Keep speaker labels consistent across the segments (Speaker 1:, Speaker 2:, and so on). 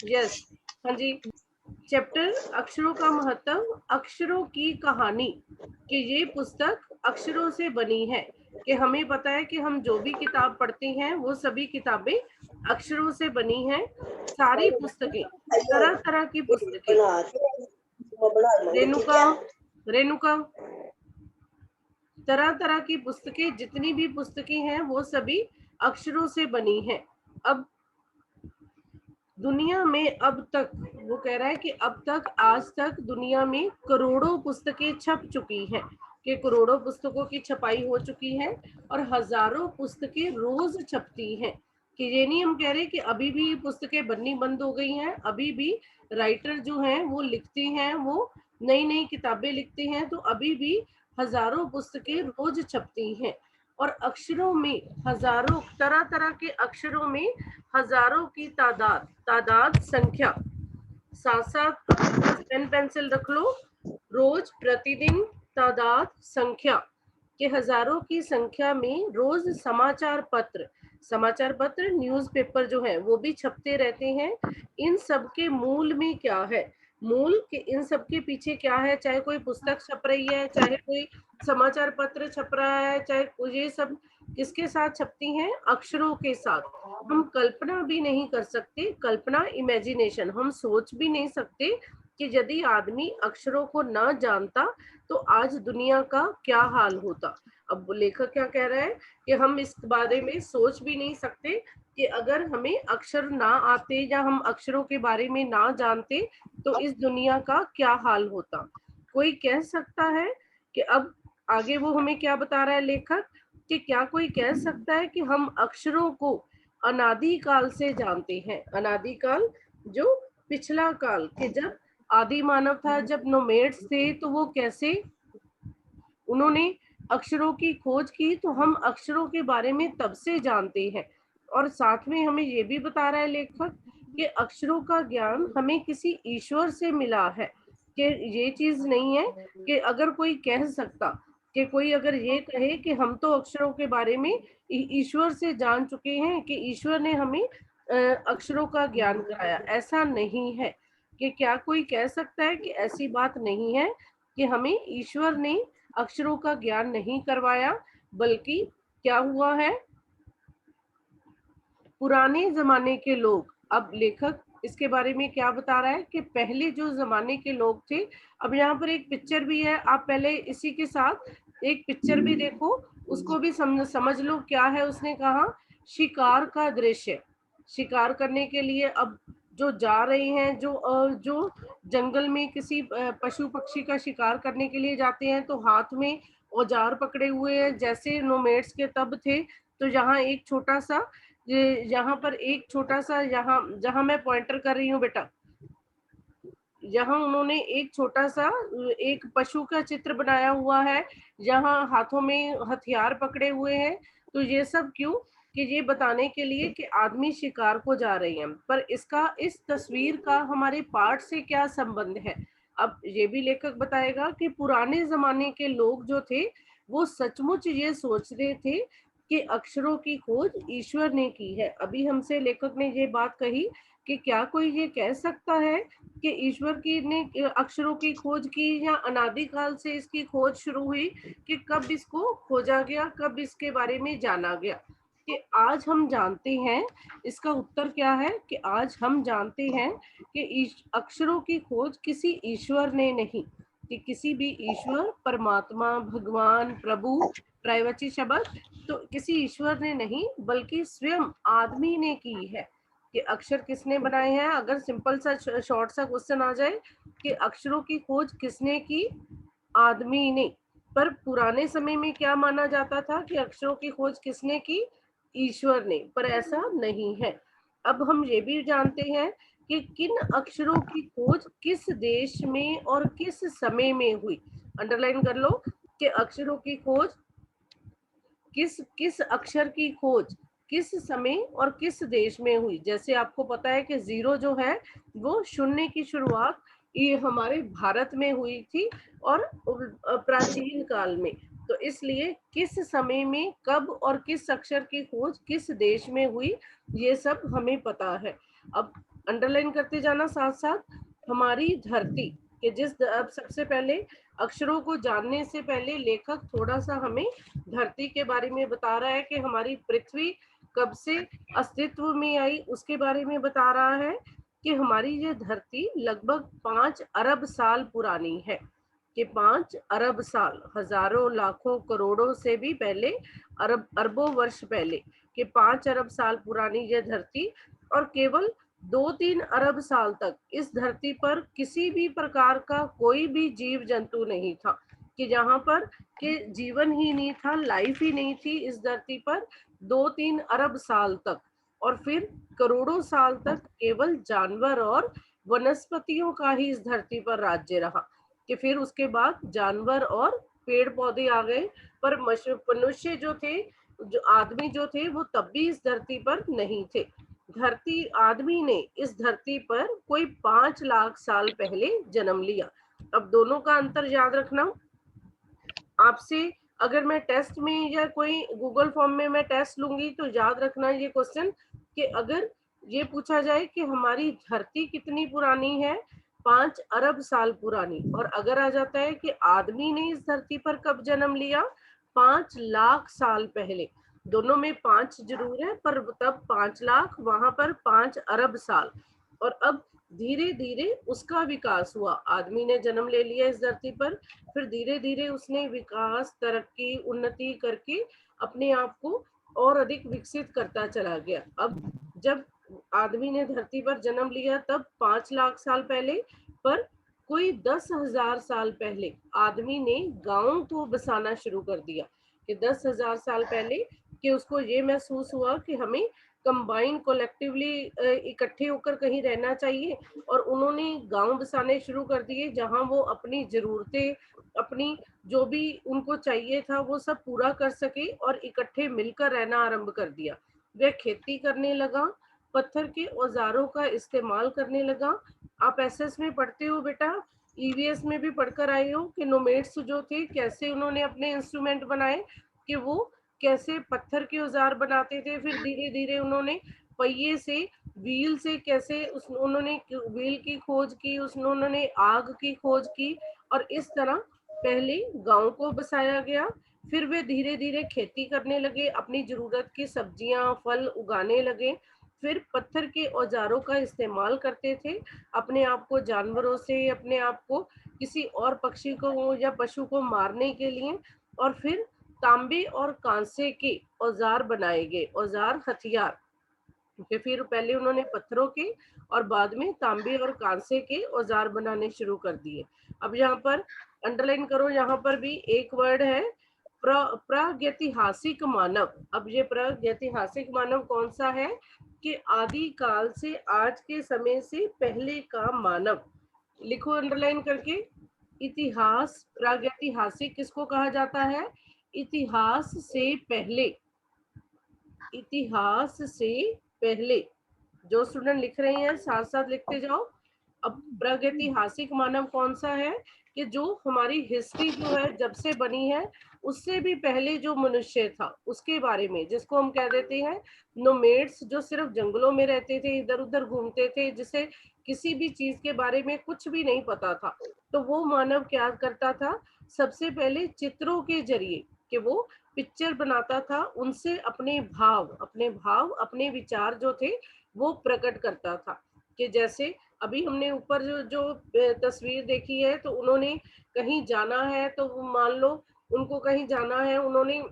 Speaker 1: Yes, हाँ जी। Chapter अक्षरों का महत्व, अक्षरों की कहानी, कि ये पुस्तक अक्षरों से बनी है। कि हमें पता है कि हम जो भी किताब पढ़ते हैं वो सभी किताबें अक्षरों से बनी हैं। सारी पुस्तकें, तरह तरह की पुस्तकें। रेणुका, रेणुका, तरह तरह की पुस्तकें, जितनी भी पुस्तकें हैं वो सभी अक्षरों से बनी हैं। अब दुनिया में अब तक, वो कह रहा है कि अब तक, आज तक दुनिया में करोड़ों पुस्तकें छप चुकी हैं, कि करोड़ों पुस्तकों की छपाई हो चुकी है और हजारों पुस्तकें रोज छपती हैं। कि ये नहीं हम कह रहे कि अभी भी ये पुस्तकें बननी बंद हो गई हैं, अभी भी राइटर जो हैं वो लिखते हैं, वो नई नई किताबें लिखते हैं, तो अभी भी हजारों पुस्तकें रोज छपती हैं। और अक्षरों में हजारों, तरह तरह के अक्षरों में हजारों की तादाद, तादाद संख्या, साथ साथ अपने पास पेन पेंसिल रख लो। रोज, प्रतिदिन, तादाद, संख्या, के हजारों की संख्या में रोज समाचार पत्र, न्यूज़पेपर जो है वो भी छपते रहते हैं। इन सब के मूल में क्या है, मूल के इन सब के पीछे क्या है, चाहे कोई पुस्तक छप रही है, चाहे कोई समाचार पत्र छप रहा है, चाहे ये सब किसके साथ छपती हैं, अक्षरों के साथ। हम कल्पना भी नहीं कर सकते, कल्पना, इमेजिनेशन, हम सोच भी नहीं सकते कि यदि आदमी अक्षरों को न जानता तो आज दुनिया का क्या हाल होता। अब लेखक क्या कह रहा है कि हम इस बारे में सोच भी नहीं सकते कि अगर हमें अक्षर ना आते या हम अक्षरों के बारे में ना जानते तो इस दुनिया का क्या हाल होता। कोई कह सकता है कि अब आगे वो हमें क्या बता रहा है लेखक, कि क्या कोई कह सकता है कि हम अक्षरों को अनादि काल से जानते हैं। अनादि काल जो पिछला काल, के जब आदि मानव था, जब नोमेड्स थे, तो वो कैसे उन्होंने अक्षरों की खोज की, तो हम अक्षरों के बारे में तब से जानते हैं। और साथ में हमें ये भी बता रहा है लेखक कि अक्षरों का ज्ञान हमें किसी ईश्वर से मिला है। कि ये चीज नहीं है कि अगर कोई कह सकता, कि कोई अगर ये कहे कि हम तो अक्षरों के बारे में ईश्वर से जान चुके हैं, कि ईश्वर ने हमें अक्षरों का ज्ञान कराया, ऐसा नहीं है। कि क्या कोई कह सकता है कि ऐसी बात नहीं है कि हमें ईश्वर ने अक्षरों का ज्ञान नहीं करवाया, बल्कि क्या हुआ है, पुराने जमाने के लोग, अब लेखक इसके बारे में क्या बता रहा है कि पहले जो जमाने के लोग थे। अब यहाँ पर एक पिक्चर भी है, आप पहले इसी के साथ एक पिक्चर भी देखो, उसको भी समझ लो क्या है। उसने कहा शिकार का दृश्य, शिकार करने के लिए अब जो जा रहे हैं, जो जंगल में किसी पशु पक्षी का शिकार करने के लिए जाते हैं, तो हाथ में औजार पकड़े हुए हैं जैसे नोमेड्स के तब थे। तो यहाँ एक छोटा सा, यहाँ पर एक छोटा सा, यहाँ जहाँ मैं पॉइंटर कर रही हूँ बेटा, यहाँ उन्होंने एक छोटा सा एक पशु का चित्र बनाया हुआ है, जहाँ हाथों में हथियार पकड़े हुए हैं। तो ये सब क्यों, कि ये बताने के लिए कि आदमी शिकार को जा रहे हैं। पर इसका, इस तस्वीर का हमारे पाठ से क्या संबंध है। अब ये भी लेखक बताएगा कि पुराने जमाने के लोग जो थे वो सचमुच ये सोच रहे थे कि अक्षरों की खोज ईश्वर ने की है। अभी हमसे लेखक ने ये बात कही कि क्या कोई ये कह सकता है कि ईश्वर की ने अक्षरों की खोज की, या अनादि काल से इसकी खोज शुरू हुई, कि कब इसको खोजा गया, कब इसके बारे में जाना गया। कि आज हम जानते हैं, इसका उत्तर क्या है, कि आज हम जानते हैं कि अक्षरों की खोज किसी ईश्वर ने नहीं, कि किसी भी ईश्वर, परमात्मा, भगवान, प्रभु, त्रैवची शब्द, तो किसी ईश्वर ने नहीं बल्कि स्वयं आदमी ने की है। कि अक्षर किसने बनाए हैं, अगर सिंपल सा शॉर्ट सा क्वेश्चन आ जाए कि अक्षरों की खोज किसने की, आदमी ने। पर पुराने समय में क्या माना जाता था कि अक्षरों की खोज किसने की, ईश्वर ने। पर ऐसा नहीं है। अब हम ये भी जानते हैं कि किन अक्षरों की खोज किस देश में और किस समय में हुई। अंडरलाइन कर लो कि अक्षरों की खोज, किस किस अक्षर की खोज किस समय और किस देश में हुई। जैसे आपको पता है कि जीरो जो है वो शून्य की शुरुआत ये हमारे भारत में हुई थी, और प्राचीन काल में। तो इसलिए किस समय में कब और किस अक्षर की खोज किस देश में हुई, ये सब हमें पता है। अब अंडरलाइन करते जाना साथ साथ। हमारी धरती के अब सबसे पहले अक्षरों को जानने से पहले लेखक थोड़ा सा हमें धरती के बारे में बता रहा है कि हमारी पृथ्वी कब से अस्तित्व में आई, उसके बारे में बता रहा है कि हमारी ये धरती लगभग 5 अरब साल पुरानी है। कि 5 अरब साल, हजारों लाखों करोड़ों से भी पहले, अरबों वर्ष पहले कि 5 अरब साल पुरानी यह धरती। और केवल 2-3 अरब साल तक इस धरती पर किसी भी प्रकार का कोई भी जीव जंतु नहीं था, कि जहां पर कि जीवन ही नहीं था, लाइफ ही नहीं थी इस धरती पर 2-3 अरब साल तक। और फिर करोड़ों साल तक केवल जानवर और वनस्पतियों का ही इस धरती पर राज्य रहा। कि फिर उसके बाद जानवर और पेड़ पौधे आ गए, पर मनुष्य जो थे, जो आदमी जो थे, वो तब भी इस धरती पर नहीं थे। धरती आदमी ने इस धरती पर कोई 5 लाख साल पहले जन्म लिया। अब दोनों का अंतर याद रखना। आपसे अगर मैं टेस्ट में या कोई गूगल फॉर्म में मैं टेस्ट लूंगी तो याद रखना ये क्वेश्चन, कि अगर ये पूछा जाए कि हमारी धरती कितनी पुरानी है, 5 अरब साल पुरानी, और अगर आ जाता है कि आदमी ने इस धरती पर कब जन्म लिया, 5 लाख साल पहले। दोनों में 5 जरूर है, पर तब 5 लाख, वहां पर 5 अरब साल। और अब धीरे धीरे उसका विकास हुआ, आदमी ने जन्म ले लिया इस धरती पर, फिर धीरे धीरे उसने विकास, तरक्की, उन्नति करके अपने आप को और अधिक विकसित करता चला गया। अब जब आदमी ने धरती पर जन्म लिया तब 5 लाख साल पहले, पर कोई 10,000 साल पहले आदमी ने गांव को बसाना शुरू कर दिया। कि 10,000 साल पहले कि उसको ये महसूस हुआ कि हमें कंबाइन कोलेक्टिवली इकट्ठे होकर कहीं रहना चाहिए, और उन्होंने गांव बसाने शुरू कर दिए जहां वो अपनी जरूरतें, अपनी जो भी उनको चाहिए था वो सब पूरा कर सके, और इकट्ठे मिलकर रहना आरंभ कर दिया। वह खेती करने लगा, पत्थर के औजारों का इस्तेमाल करने लगा। आप एसएस में पढ़ते हो बेटा, ईवीएस में भी पढ़कर आए हो कि नोमेड्स जो थे कैसे उन्होंने अपने इंस्ट्रूमेंट बनाए, कि वो कैसे पत्थर के औजार बनाते थे, फिर धीरे धीरे उन्होंने पहिए से, व्हील से कैसे उन्होंने व्हील की खोज की, उन्होंने आग की खोज की, और इस तरह पहले गांव को बसाया गया। फिर वे धीरे धीरे खेती करने लगे, अपनी जरूरत की सब्जियां, फल उगाने लगे। फिर पत्थर के औजारों का इस्तेमाल करते थे अपने आप को जानवरों से, अपने आप को किसी और पक्षी को या पशु को मारने के लिए। और फिर तांबे और कांसे के औजार बनाए गए, औजार, हथियार, कि फिर पहले उन्होंने पत्थरों के और बाद में तांबे और कांसे के औजार बनाने शुरू कर दिए। अब यहाँ पर अंडरलाइन करो, यहाँ पर भी एक वर्ड है, प्रागैतिहासिक मानव। अब ये प्रागैतिहासिक मानव कौन सा है, कि आदि काल से, आज के समय से पहले का मानव। लिखो अंडरलाइन करके। इतिहास, प्रागैतिहासिक किसको कहा जाता है, इतिहास से पहले, इतिहास से पहले। जो स्टूडेंट लिख रहे हैं साथ साथ लिखते जाओ। अब प्रागैतिहासिक मानव कौन सा है, कि जो हमारी हिस्ट्री जो है जब से बनी है उससे भी पहले जो मनुष्य था उसके बारे में, जिसको हम कह देते हैं नोमेड्स, जो सिर्फ जंगलों में रहते थे, इधर उधर घूमते थे, जिसे किसी भी चीज के बारे में कुछ भी नहीं पता था। तो वो मानव क्या करता था, सबसे पहले चित्रों के जरिए, कि वो पिक्चर बनाता था, उनसे अपने भाव अपने विचार जो थे वो प्रकट करता था। कि जैसे अभी हमने ऊपर जो तस्वीर देखी है, तो उन्होंने कहीं जाना है, तो मान लो उनको कहीं जाना है, उन्होंने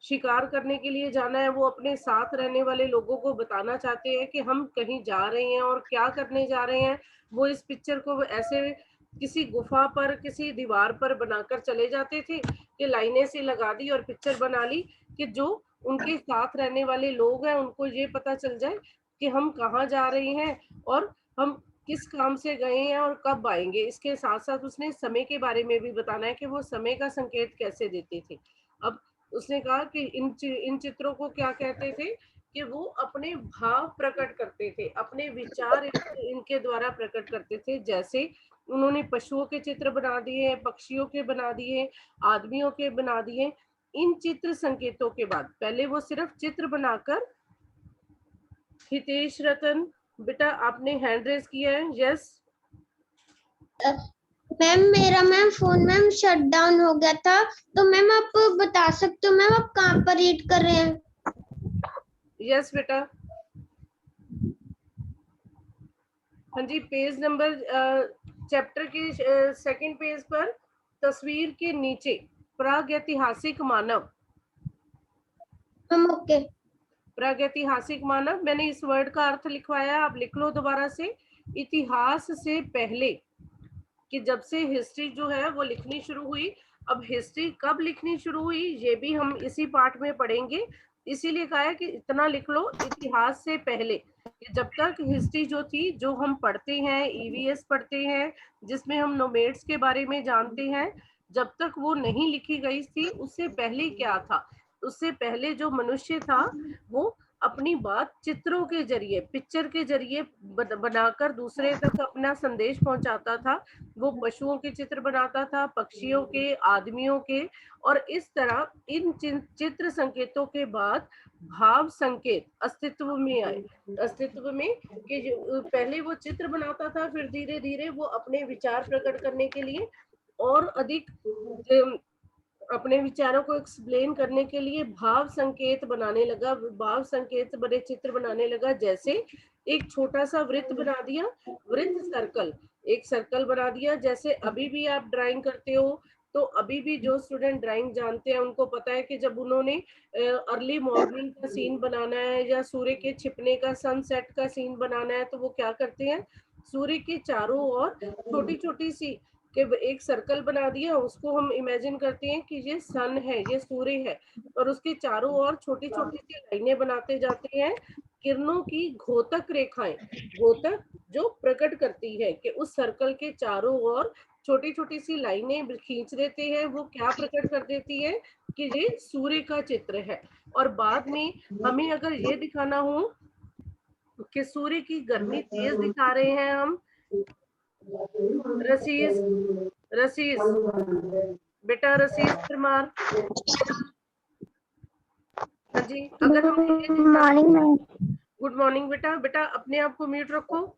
Speaker 1: शिकार करने के लिए जाना है, वो अपने साथ रहने वाले लोगों को बताना चाहते हैं कि हम कहीं जा रहे हैं और क्या करने जा रहे हैं। वो इस पिक्चर को ऐसे किसी गुफा पर, किसी दीवार पर बनाकर चले जाते थे, कि लाइनें से लगा दी और पिक्चर बना ली, कि जो उनके साथ रहने वाले लोग हैं उनको ये पता चल जाए कि हम कहाँ जा रहे हैं और हम किस काम से गए हैं और कब आएंगे। इसके साथ साथ उसने समय के बारे में भी बताना है, कि वो समय का संकेत कैसे देते थे। अब उसने कहा कि इन चित्रों को क्या कहते थे, कि वो अपने भाव प्रकट करते थे, अपने विचार इनके द्वारा प्रकट करते थे। जैसे उन्होंने पशुओं के चित्र बना दिए, पक्षियों के बना दिए, आदमियों के बना दिए। इन चित्र संकेतों के बाद पहले वो सिर्फ चित्र बनाकर, हितेश रतन बेटा आपने हैंड रेज किया है, यस।
Speaker 2: मैम मेरा फोन शट डाउन हो गया था, तो मैम आप बता सकते हो मैम आप कहाँ पर रीड कर रहे हैं?
Speaker 1: यस बेटा। हाँ जी, पेज नंबर चैप्टर के सेकंड पेज पर तस्वीर के नीचे प्रागैतिहासिक मानव।
Speaker 2: ओके।
Speaker 1: प्रागैतिहासिक मानव, मैंने इस वर्ड का अर्थ लिखवाया, आप लिख लो दोबारा से। इतिहास से पहले, कि जब से हिस्ट्री जो है वो लिखनी शुरू हुई। अब हिस्ट्री कब लिखनी शुरू हुई ये भी हम इसी पार्ट में पढ़ेंगे, इसीलिए कहा है कि इतना लिख लो, इतिहास से पहले। कि जब तक हिस्ट्री जो थी, जो हम पढ़ते हैं, ईवीएस पढ़ते हैं, जिसमें हम नोमेड्स के बारे में जानते हैं, जब तक वो नहीं लिखी गई थी, उससे पहले क्या था? उससे पहले जो मनुष्य था वो अपनी बात चित्रों के जरिए, पिक्चर के जरिए बनाकर दूसरे तक अपना संदेश पहुंचाता था। वो पशुओं के चित्र बनाता था, पक्षियों के, आदमियों के, और इस तरह इन चित्र संकेतों के बाद भाव संकेत अस्तित्व में आए। अस्तित्व में कि पहले वो चित्र बनाता था, फिर धीरे धीरे वो अपने विचार प्रकट करने के लिए और अधिक अपने विचारों को एक्सप्लेन करने के लिए भाव संकेत बनाने लगा, भाव संकेत बड़े चित्र बनाने लगा। जैसे एक छोटा सा वृत्त बना दिया, वृत्त सर्कल, एक सर्कल बना दिया। जैसे अभी भी आप ड्राइंग करते हो, तो अभी भी जो स्टूडेंट ड्राइंग जानते हैं उनको पता है कि जब उन्होंने अर्ली मॉर्निंग का सीन बनाना है या सूर्य के छिपने का, सनसेट का सीन बनाना है, तो वो क्या करते हैं, सूर्य के चारों ओर छोटी छोटी सी कि एक सर्कल बना दिया, उसको हम इमेजिन करते हैं कि ये सन है, ये सूर्य है, और उसके चारों ओर छोटी छोटी सी लाइनें बनाते जाते हैं, किरणों की घोतक रेखाएं, घोतक जो प्रकट करती है कि उस सर्कल के चारों ओर छोटी छोटी सी लाइनें खींच देते हैं। वो क्या प्रकट कर देती है कि ये सूर्य का चित्र है। और बाद में हमें अगर ये दिखाना हो कि सूर्य की गर्मी तेज दिखा रहे हैं हम, रसीज, रसीज बेटा, रसीज परमार, हाँ जी, अगर हम ये
Speaker 2: मॉर्निंग मैम।
Speaker 1: गुड मॉर्निंग बेटा, बेटा अपने आप को म्यूट रखो।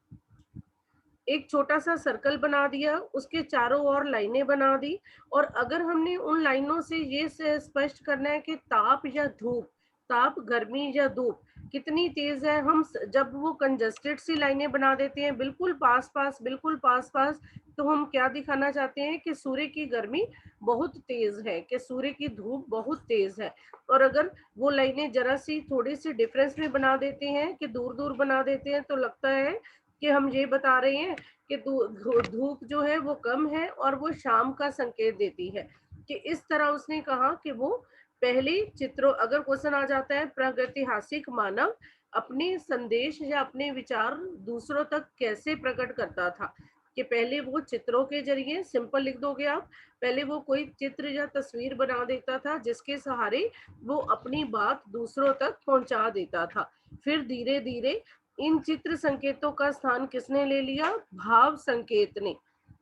Speaker 1: एक छोटा सा सर्कल बना दिया, उसके चारों ओर लाइनें बना दी, और अगर हमने उन लाइनों से ये स्पष्ट करना है कि ताप या धूप, ताप, गर्मी या धूप कितनी तेज है, हम जब वो कंजस्टेड सी लाइनें बना देते हैं बिल्कुल पास पास, बिल्कुल पास पास, तो हम क्या दिखाना चाहते हैं कि सूर्य की गर्मी बहुत तेज है, कि सूर्य की धूप बहुत तेज है। और अगर वो लाइनें जरा सी थोड़ी सी डिफरेंस में बना देते हैं, कि दूर दूर बना देते हैं, तो लगता है कि हम ये बता रहे हैं कि धूप जो है वो कम है और वो शाम का संकेत देती है। कि इस तरह उसने कहा कि वो पहले चित्रों, अगर क्वेश्चन आ जाता है प्रागैतिहासिक मानव अपने संदेश या अपने विचार दूसरों तक कैसे प्रकट करता था, कि पहले वो चित्रों के जरिए, सिंपल लिख दोगे आप, पहले वो कोई चित्र या तस्वीर बना देता था जिसके सहारे वो अपनी बात दूसरों तक पहुंचा देता था। फिर धीरे धीरे इन चित्र संकेतों का स्थान किसने ले लिया, भाव संकेत ने।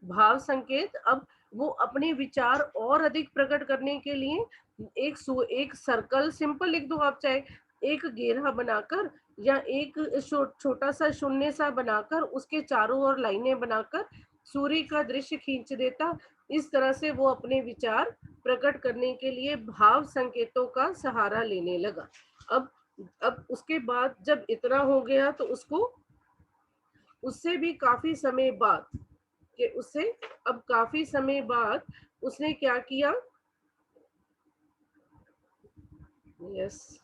Speaker 1: भाव संकेत अब वो अपने विचार और अधिक प्रकट करने के लिए एक सर्कल, सिंपल लिख दो आप, चाहे एक घेरा बनाकर या एक छोटा सा शून्य सा बनाकर उसके चारों ओर लाइनें बनाकर सूर्य का दृश्य खींच देता। इस तरह से वो अपने विचार प्रकट करने के लिए भाव संकेतों का सहारा लेने लगा। अब उसके बाद जब इतना हो गया तो उसको, उससे भी काफी समय बाद, कि उससे अब काफी समय बाद उसने क्या किया, यस,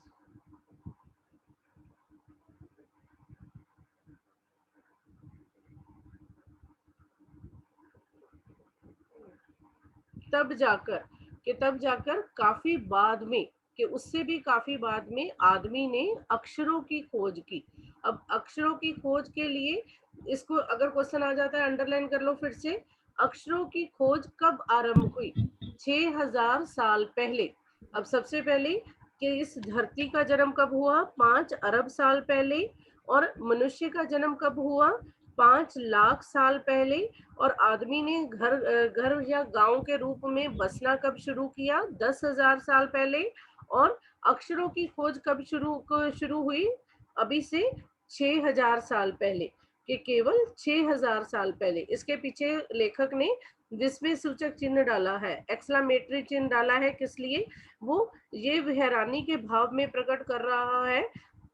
Speaker 1: तब जाकर काफी बाद में, कि उससे भी काफी बाद में आदमी ने अक्षरों की खोज की। अब अक्षरों की खोज के लिए, इसको अगर क्वेश्चन आ जाता है अंडरलाइन कर लो फिर से, अक्षरों की खोज कब आरंभ हुई, 6000 साल पहले। अब सबसे पहले कि इस धरती का जन्म कब हुआ, 5 अरब साल पहले, और मनुष्य का जन्म कब हुआ, 5 लाख साल पहले, और आदमी ने घर या गांव के रूप में बसना कब शुरू किया? 10,000 साल पहले। और अक्षरों की खोज कब शुरू हुई? अभी से 6,000 साल पहले, कि केवल 6,000 साल पहले। इसके पीछे लेखक ने विस्मय सूचक चिन्ह डाला है, एक्सक्लेमेटरी चिन्ह डाला है। किस लिए? वो ये हैरानी के भाव में प्रकट कर रहा है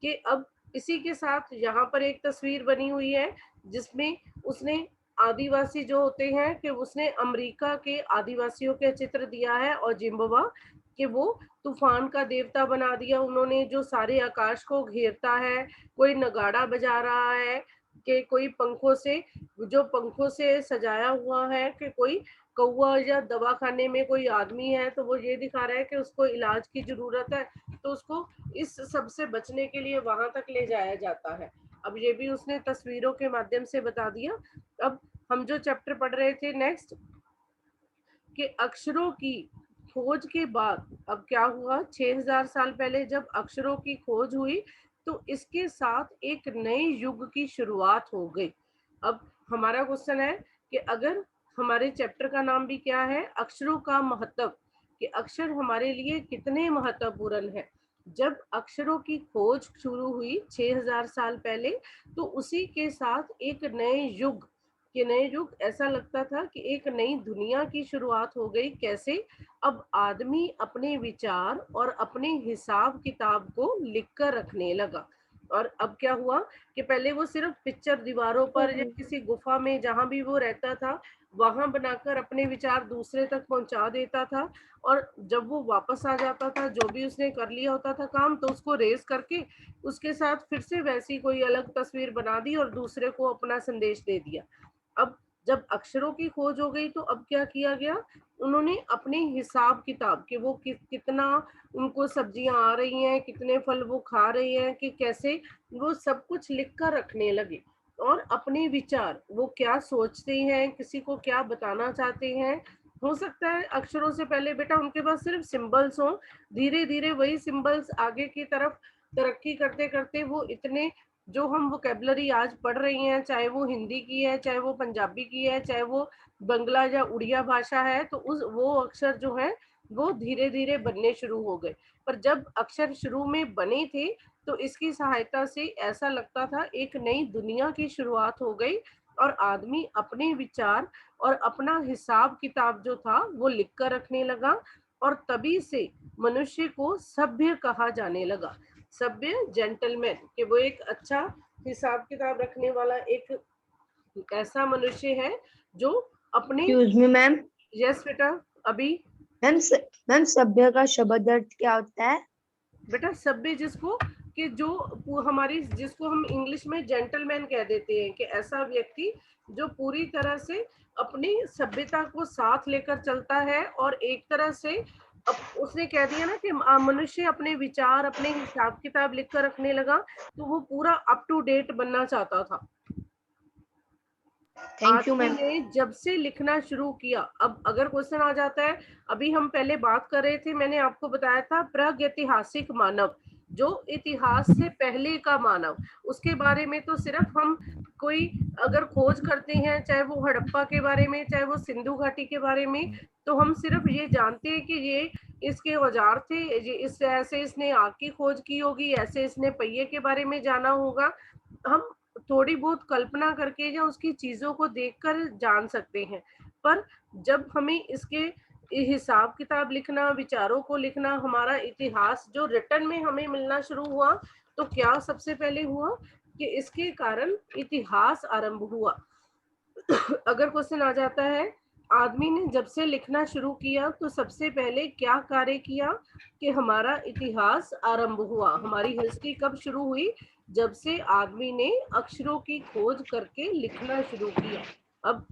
Speaker 1: कि अब इसी के साथ यहाँ पर एक तस्वीर बनी हुई है जिसमें उसने आदिवासी जो होते हैं, कि उसने अमेरिका के आदिवासियों के चित्र दिया है, और जिम्बाब्वे कि वो तूफान का देवता बना दिया उन्होंने, जो सारे आकाश को घेरता है। कोई नगाड़ा बजा रहा है, कि कोई पंखों से सजाया हुआ है, कि कोई कौवा, या दवा खाने में कोई आदमी है तो वो ये दिखा रहा है कि उसको इलाज की जरूरत है, तो उसको इस सब से बचने के लिए वहां तक ले जाया जाता है। अब ये भी उसने तस्वीरों के माध्यम से बता दिया। अब हम जो चैप्टर पढ़ रहे थे नेक्स्ट, कि अक्षरों की खोज के बाद अब क्या हुआ? 6,000 साल पहले जब अक्षरों की खोज हुई, तो इसके साथ एक नए युग की शुरुआत हो गई। अब हमारा क्वेश्चन है कि अगर हमारे चैप्टर का नाम भी क्या है? अक्षरों का महत्व, कि अक्षर हमारे लिए कितने महत्वपूर्ण है। जब अक्षरों की खोज शुरू हुई 6,000 साल पहले, तो उसी के साथ एक नए युग, कि नए युग, ऐसा लगता था कि एक नई दुनिया की शुरुआत हो गई। कैसे? अब आदमी अपने विचार और अपने हिसाब किताब को लिख कर रखने लगा। और अब क्या हुआ कि पहले वो सिर्फ पिक्चर दीवारों पर या किसी गुफा में जहां भी वो रहता था वहां बनाकर अपने विचार दूसरे तक पहुंचा देता था, और जब वो वापस आ जाता था, जो भी उसने कर लिया होता था काम, तो उसको रेस करके उसके साथ फिर से वैसी कोई अलग तस्वीर बना दी और दूसरे को अपना संदेश दे दिया। अब जब अक्षरों की खोज हो गई, तो अब क्या किया गया? उन्होंने अपने हिसाब किताब, कि वो कितना उनको सब्जियां आ रही हैं, कितने फल वो खा रहे हैं, कि कैसे वो सब कुछ लिख कर रखने लगे। और अपने विचार, वो क्या सोचते हैं, किसी को क्या बताना चाहते हैं। हो सकता है अक्षरों से पहले बेटा उनके पास सिर्फ सिंबल्स हो, धीरे धीरे वही सिंबल्स आगे की तरफ तरक्की करते करते वो इतने, जो हम वोकेबलरी आज पढ़ रही हैं, चाहे वो हिंदी की है, चाहे वो पंजाबी की है, चाहे वो बंगला या उड़िया भाषा है, तो वो अक्षर जो है वो धीरे धीरे बनने शुरू हो गए। पर जब अक्षर शुरू में बने थे, तो इसकी सहायता से ऐसा लगता था एक नई दुनिया की शुरुआत हो गई, और आदमी अपने विचार और अपना हिसाब किताब जो था वो लिख कर रखने लगा। और तभी से मनुष्य को सभ्य कहा जाने लगा। सभ्य, जेंटलमैन, कि वो एक अच्छा हिसाब किताब रखने वाला एक ऐसा मनुष्य है जो अपने।
Speaker 3: Excuse me ma'am.
Speaker 1: यस बेटा। अभी
Speaker 3: मैम सभ्य का शब्द अर्थ क्या होता है?
Speaker 1: बेटा सभ्य जिसको, कि जो हमारी, जिसको हम इंग्लिश में जेंटलमैन कह देते हैं, कि ऐसा व्यक्ति जो पूरी तरह से अपनी सभ्यता को साथ लेकर चलता है, और एक तरह से उसने कह दिया ना कि मनुष्य अपने विचार, अपने हिसाब किताब लिख कर रखने लगा, तो वो पूरा अप टू डेट बनना चाहता था।
Speaker 3: थैंक यू
Speaker 1: आदमी
Speaker 3: मैम।
Speaker 1: ने जब से लिखना शुरू किया, अब अगर क्वेश्चन आ जाता है, अभी हम पहले बात कर रहे थे, मैंने आपको बताया था प्रागैतिहासिक मानव, जो इतिहास से पहले का मानव, उसके बारे में तो सिर्फ हम कोई अगर खोज करते हैं, चाहे वो हड़प्पा के बारे में, चाहे वो सिंधु घाटी के बारे में, तो हम सिर्फ ये जानते हैं कि ये इसके औजार थे, ये इस ऐसे इसने आग की खोज की होगी, ऐसे इसने पहिए के बारे में जाना होगा। हम थोड़ी बहुत कल्पना करके या उसकी चीजों को देखकर जान सकते हैं। पर जब हमें इसके हिसाब किताब लिखना, विचारों को लिखना, हमारा इतिहास जो रिटर्न में हमें मिलना शुरू हुआ, तो क्या सबसे पहले हुआ कि इसके कारण इतिहास आरंभ हुआ। अगर क्वेश्चन आ जाता है, आदमी ने जब से लिखना शुरू किया तो सबसे पहले क्या कार्य किया, कि हमारा इतिहास आरंभ हुआ। हमारी हिस्ट्री कब शुरू हुई? जब से आदमी ने अक्षरों की खोज करके लिखना शुरू किया। अब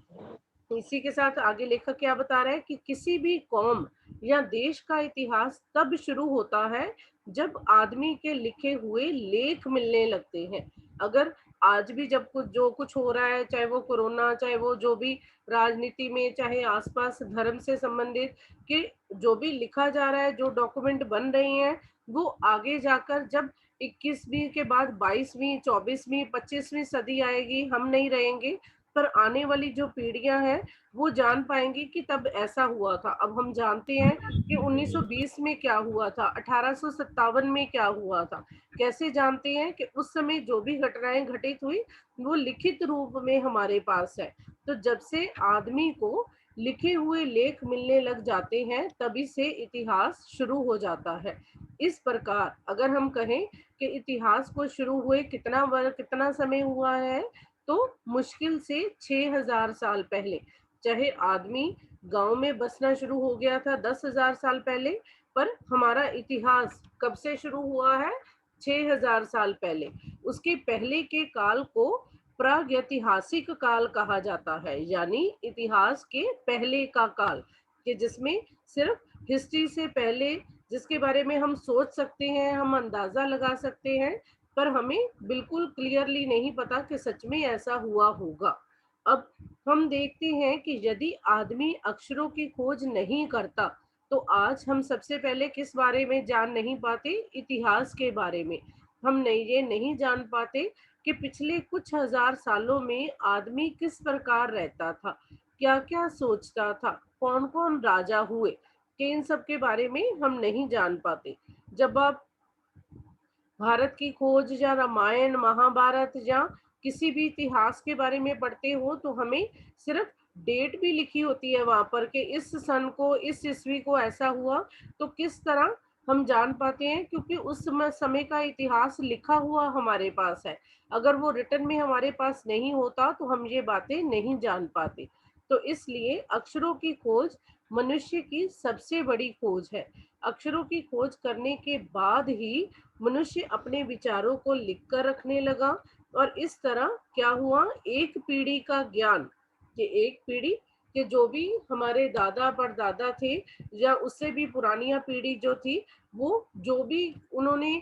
Speaker 1: इसी के साथ आगे लेखक क्या बता रहा है कि किसी भी कौम या देश का इतिहास तब शुरू होता है जब आदमी के लिखे हुए लेख मिलने लगते हैं। अगर आज भी जब जो कुछ हो रहा है, चाहे वो कोरोना, चाहे वो जो भी राजनीति में, चाहे आसपास धर्म से संबंधित, कि जो भी लिखा जा रहा है, जो डॉक्यूमेंट बन रहे हैं, वो आगे जाकर जब 21वीं के बाद 22वीं, 24वीं, 25वीं सदी आएगी, हम नहीं रहेंगे, पर आने वाली जो पीढ़ियां हैं वो जान पाएंगी कि तब ऐसा हुआ था। अब हम जानते हैं कि 1920 में क्या हुआ था, 1857 में क्या हुआ था। कैसे जानते हैं? कि उस समय जो भी घटनाएं घटित हुई वो लिखित रूप में हमारे पास है। तो जब से आदमी को लिखे हुए लेख मिलने लग जाते हैं तभी से इतिहास शुरू हो जाता है। इस प्रकार अगर हम कहें कि इतिहास को शुरू हुए कितना समय हुआ है, तो मुश्किल से 6000 साल पहले। चाहे आदमी गांव में बसना शुरू हो गया था 10,000 साल पहले, पर हमारा इतिहास कब से शुरू हुआ है? 6000 साल पहले। उसके पहले के काल को प्रागैतिहासिक काल कहा जाता है, यानी इतिहास के पहले का काल, कि जिसमें सिर्फ हिस्ट्री से पहले जिसके बारे में हम सोच सकते हैं, हम अंदाजा लगा सकते हैं, पर हमें बिल्कुल क्लियरली नहीं पता कि सच में ऐसा हुआ होगा। अब हम देखते हैं कि यदि आदमी अक्षरों की खोज नहीं करता तो आज हम सबसे पहले किस बारे में जान नहीं पाते? इतिहास के बारे में। हम ये नहीं जान पाते कि पिछले कुछ हजार सालों में आदमी किस प्रकार रहता था, क्या क्या सोचता था, कौन कौन राजा हुए, कि इन सब के बारे में हम नहीं जान पाते। जब आप भारत की खोज या रामायण, महाभारत या किसी भी इतिहास के बारे में पढ़ते हो तो हमें सिर्फ डेट भी लिखी होती है वहां पर कि इस सन को, इस ईस्वी को ऐसा हुआ। तो किस तरह हम जान पाते हैं? क्योंकि उस समय का इतिहास लिखा हुआ हमारे पास है। अगर वो रिटर्न में हमारे पास नहीं होता तो हम ये बातें नहीं जान पाते। तो इसलिए अक्षरों की खोज मनुष्य की सबसे बड़ी खोज है। अक्षरों की खोज करने के बाद ही मनुष्य अपने विचारों को लिख कर रखने लगा। और इस तरह क्या हुआ? एक पीढ़ी का ज्ञान, कि एक पीढ़ी के जो भी हमारे दादा परदादा थे या उससे भी पुरानी पीढ़ी जो थी, वो जो भी उन्होंने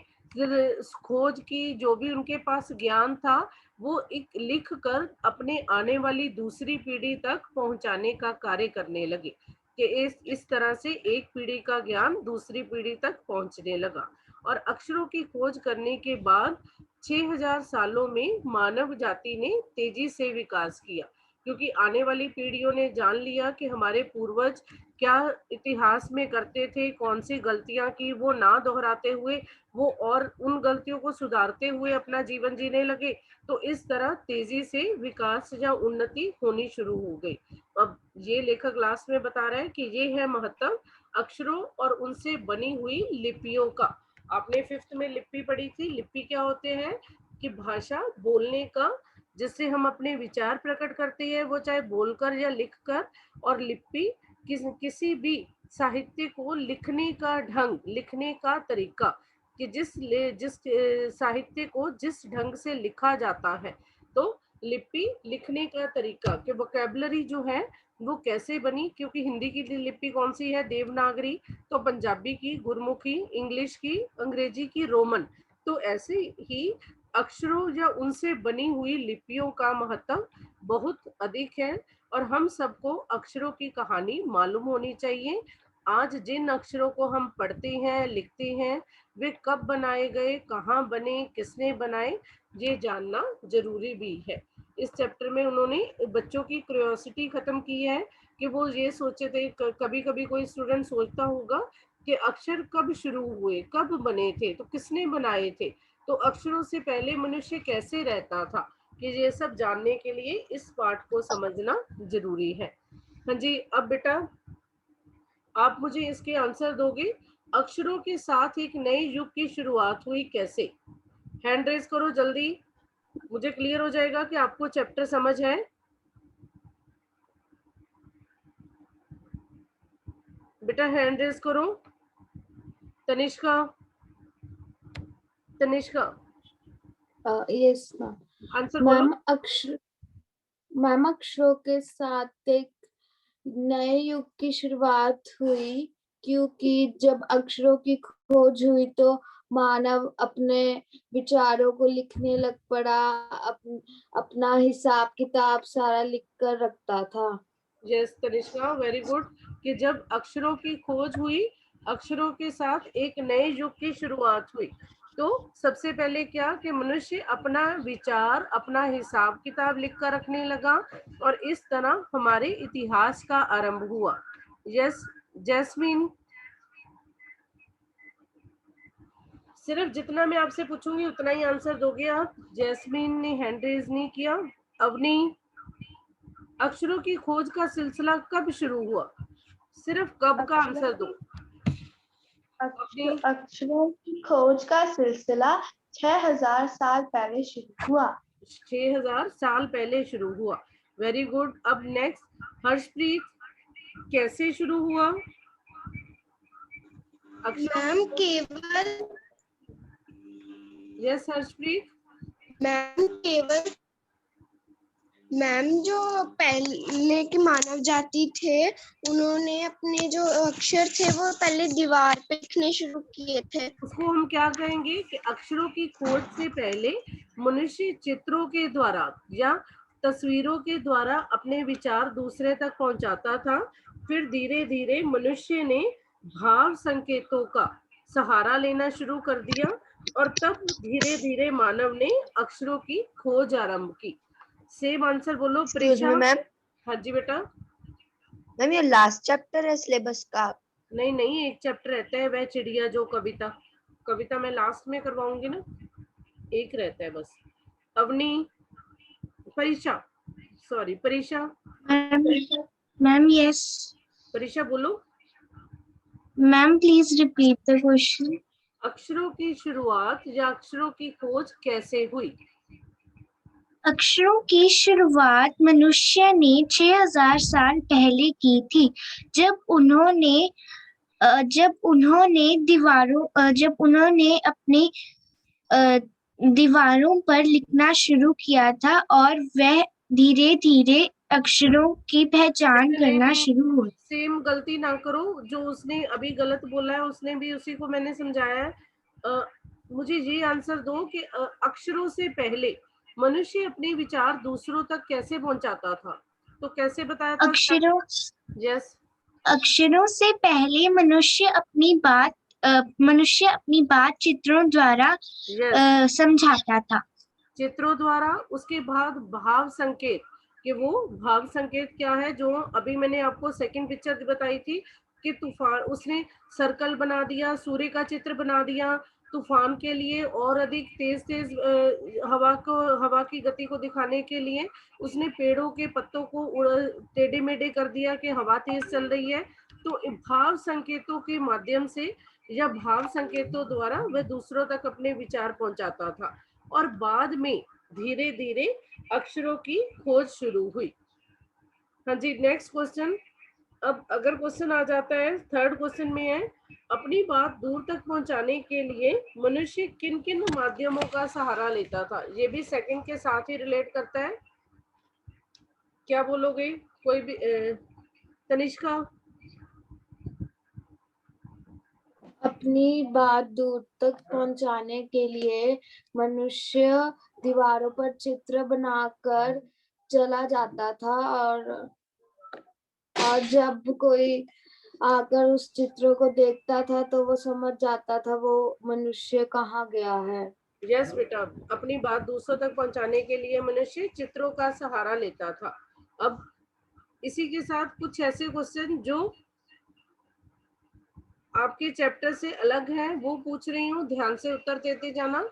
Speaker 1: खोज की, जो भी उनके पास ज्ञान था, वो एक लिख कर अपने आने वाली दूसरी पीढ़ी तक पहुंचाने का कार्य करने लगे, कि इस तरह से एक पीढ़ी का ज्ञान दूसरी पीढ़ी तक पहुंचने लगा। और अक्षरों की खोज करने के बाद 6000 सालों में मानव जाति ने तेजी से विकास किया, क्योंकि आने वाली पीढ़ियों ने जान लिया कि हमारे पूर्वज क्या इतिहास में करते थे, कौन सी गलतियां की, वो ना दोहराते हुए वो और उन गलतियों को सुधारते हुए अपना जीवन जीने लगे। तो इस तरह तेजी से विकास या उन्नति होनी शुरू हो गई। अब ये लेखक लास्ट में बता रहा है कि ये है महत्व अक्षरों और उनसे बनी हुई लिपियों का। आपने 5th में लिपि पढ़ी थी। लिपि क्या होते हैं? कि भाषा, बोलने का, जिससे हम अपने विचार प्रकट करते हैं, वो चाहे बोलकर या लिखकर। और लिपि किसी भी साहित्य को लिखने का ढंग, लिखने का तरीका, कि जिस साहित्य को जिस ढंग से लिखा जाता है। तो लिपि लिखने का तरीका, कि वोकैबुलरी जो है वो कैसे बनी, क्योंकि हिंदी की लिपि कौन सी है? देवनागरी। तो पंजाबी की गुरमुखी, इंग्लिश की, अंग्रेजी की रोमन। तो ऐसे ही अक्षरों या उनसे बनी हुई लिपियों का महत्व बहुत अधिक है। और हम सबको अक्षरों की कहानी मालूम होनी चाहिए। आज जिन अक्षरों को हम पढ़ते हैं, लिखते हैं, वे कब बनाए गए, कहाँ बने, किसने बनाए, ये जानना जरूरी भी है। इस चैप्टर में उन्होंने बच्चों की क्यूरियोसिटी खत्म की है, कि वो ये सोचे थे, कभी कभी कोई स्टूडेंट सोचता होगा कि अक्षर कब शुरू हुए, कब बने थे, तो किसने बनाए थे, तो अक्षरों से पहले मनुष्य कैसे रहता था, कि ये सब जानने के लिए इस पाठ को समझना जरूरी है। हाँ जी, अब बेटा आप मुझे इसके आंसर दोगे। अक्षरों के साथ एक नए युग की शुरुआत हुई कैसे? हैंड रेज करो जल्दी, मुझे क्लियर हो जाएगा कि आपको चैप्टर समझ है। बेटा हैंड रेज करो। Tanishka, Tanishka
Speaker 3: yes ma'am.
Speaker 1: Answer बोलो।
Speaker 3: मैम अक्षरों के साथ एक नए युग की शुरुआत हुई, क्योंकि जब अक्षरों की खोज हुई तो मानव अपने विचारों को लिखने लग पड़ा, अपना हिसाब किताब सारा लिख कर रखता था।
Speaker 1: Yes Tanishka, very good. कि जब अक्षरों की खोज हुई, अक्षरों के साथ एक नए युग की शुरुआत हुई। तो सबसे पहले क्या कि मनुष्य अपना विचार, अपना हिसाब किताब लिख कर रखने लगा और इस तरह हमारे इतिहास का आरंभ हुआ। यस जैस्मीन, सिर्फ जितना मैं आपसे पूछूंगी उतना ही आंसर दोगे आप। जैस्मीन ने हैंड रेज नहीं किया। अवनी, अक्षरों की खोज का सिलसिला कब शुरू हुआ? सिर्फ कब का आंसर दो।
Speaker 4: अक्षरों की खोज का सिलसिला 6000 साल पहले शुरू हुआ।
Speaker 1: 6000 साल पहले शुरू हुआ। Very good. अब नेक्स्ट हर्षप्रीत, कैसे शुरू हुआ?
Speaker 2: मैम केवल
Speaker 1: यस हर्षप्रीत।
Speaker 2: मैम जो पहले के मानव जाति थे उन्होंने अपने जो अक्षर थे वो पहले दीवार पे लिखने शुरू किए थे।
Speaker 1: उसको हम क्या कहेंगे कि अक्षरों की खोज से पहले मनुष्य चित्रों के द्वारा या तस्वीरों के द्वारा अपने विचार दूसरे तक पहुंचाता था। फिर धीरे धीरे मनुष्य ने भाव संकेतों का सहारा लेना शुरू कर दिया और तब धीरे धीरे मानव ने अक्षरों की खोज आरंभ की। सेम आंसर बोलो प्रीशा।
Speaker 4: मैम,
Speaker 1: हाँ जी बेटा।
Speaker 4: मैम ये लास्ट चैप्टर है सिलेबस का?
Speaker 1: नहीं नहीं, एक चैप्टर रहता है, वह चिड़िया जो कविता मैं लास्ट में करवाऊंगी ना, एक रहता है बस। अवनी, परीक्षा, सॉरी परीक्षा।
Speaker 3: मैम यस
Speaker 1: परीक्षा बोलो।
Speaker 3: Ma'am, please repeat the question.
Speaker 1: अक्षरों की शुरुआत या अक्षरों की खोज कैसे हुई?
Speaker 3: अक्षरों की शुरुआत मनुष्य ने 6000 साल पहले की थी, जब उन्होंने अपने दीवारों पर लिखना शुरू किया था और वह धीरे धीरे अक्षरों की पहचान करना शुरू हुई।
Speaker 1: सेम गलती ना करो, जो उसने अभी गलत बोला है उसने भी उसी को मैंने समझाया है। मुझे ये आंसर दो कि अक्षरों से पहले मनुष्य अपने विचार दूसरों तक कैसे पहुंचाता था? तो कैसे बताया था? यस,
Speaker 3: अक्षरों से पहले मनुष्य अपनी बात चित्रों द्वारा समझाता था।
Speaker 1: चित्रों द्वारा, उसके बाद भाव संकेत, कि वो भाव संकेत क्या है, जो अभी मैंने आपको सेकंड पिक्चर बताई थी कि तूफान, उसने सर्कल बना दिया, सूर्य का चित्र बना दिया, तूफान के लिए और अधिक तेज हवा की गति को दिखाने के लिए उसने पेड़ों के पत्तों को टेढ़े मेढ़े कर दिया कि हवा तेज चल रही है। तो भाव संकेतों के माध्यम से या भाव संकेतों द्वारा वह दूसरों तक अपने विचार पहुंचाता था और बाद में धीरे धीरे अक्षरों की खोज शुरू हुई। हाँ जी, नेक्स्ट क्वेश्चन। अब अगर क्वेश्चन आ जाता है, थर्ड क्वेश्चन में है, अपनी बात दूर तक पहुंचाने के लिए मनुष्य किन किन माध्यमों का सहारा लेता था? ये भी सेकंड के साथ ही रिलेट करता है। क्या बोलोगे कोई भी? तनिष्का।
Speaker 3: अपनी बात दूर तक पहुंचाने के लिए मनुष्य दीवारों पर चित्र बनाकर चला जाता था और जब कोई आकर उस चित्र को देखता था तो वो समझ जाता था वो मनुष्य कहाँ गया है।
Speaker 1: यस बेटा, अपनी बात दूसरों तक पहुंचाने के लिए मनुष्य चित्रों का सहारा लेता था। अब इसी के साथ कुछ ऐसे क्वेश्चन जो आपके चैप्टर से अलग है वो पूछ रही हूँ, ध्यान से उत्तर देते जाना।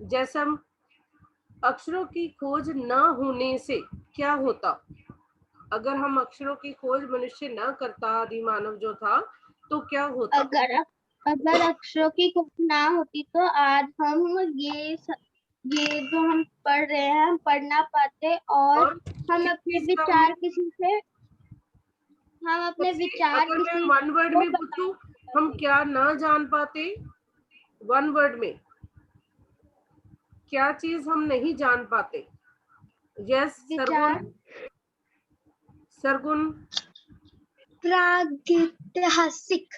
Speaker 1: जैसा अक्षरों की खोज न होने से क्या होता? अगर हम अक्षरों की खोज मनुष्य न करता, आदि मानव जो था, तो क्या होता?
Speaker 2: अगर अक्षरों की खोज ना होती तो आज हम ये जो हम पढ़ रहे हैं हम पढ़ ना पाते और हम अपने विचार
Speaker 1: अगर मैं वन वर्ड में पूछूं, हम क्या ना जान पाते? वन वर्ड में क्या चीज हम नहीं जान पाते? यस सरगुन।
Speaker 2: प्रागैतिहासिक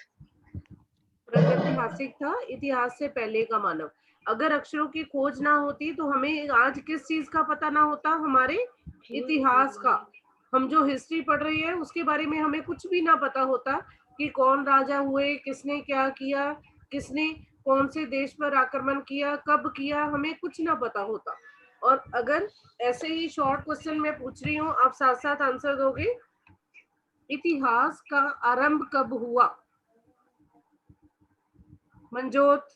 Speaker 1: था, इतिहास से पहले का मानव। अगर अक्षरों की खोज ना होती तो हमें आज किस चीज का पता ना होता? हमारे इतिहास का। हम जो हिस्ट्री पढ़ रही है उसके बारे में हमें कुछ भी ना पता होता कि कौन राजा हुए, किसने क्या किया, किसने कौन से देश पर आक्रमण किया, कब किया, हमें कुछ ना पता होता। और अगर ऐसे ही शॉर्ट क्वेश्चन मैं पूछ रही हूँ, आप साथ साथ आंसर दोगे। इतिहास का आरंभ कब हुआ? मंजोत,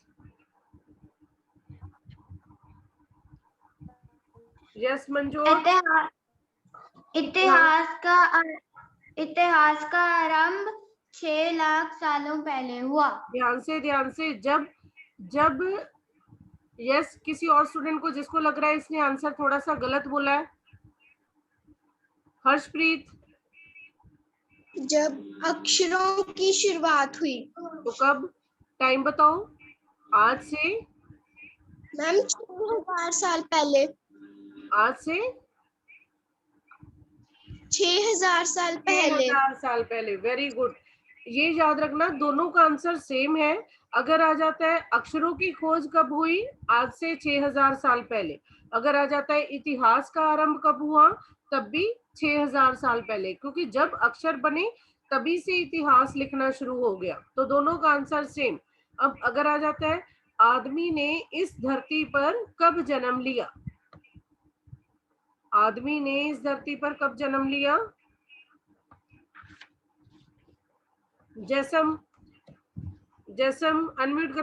Speaker 1: यस मंजोत।
Speaker 2: इतिहास का आरंभ 6 लाख सालों पहले हुआ।
Speaker 1: ध्यान से जब यस किसी और स्टूडेंट को जिसको लग रहा है इसने आंसर थोड़ा सा गलत बोला है। हर्षप्रीत,
Speaker 2: जब अक्षरों की शुरुआत हुई।
Speaker 1: तो कब? टाइम बताओ। आज से
Speaker 2: मैम 6000 साल पहले।
Speaker 1: आज से
Speaker 2: 6000 साल पहले।
Speaker 1: 6000 साल पहले। Very good. ये याद रखना, दोनों का आंसर सेम है। अगर आ जाता है अक्षरों की खोज कब हुई, आज से 6000 साल पहले। अगर आ जाता है इतिहास का आरंभ कब हुआ, तब भी 6000 साल पहले, क्योंकि जब अक्षर बने तभी से इतिहास लिखना शुरू हो गया। तो दोनों का आंसर सेम। अब अगर आ जाता है आदमी ने इस धरती पर कब जन्म लिया, आदमी ने इस धरती पर कब जन्म लिया? जैसम अनम्यूट कर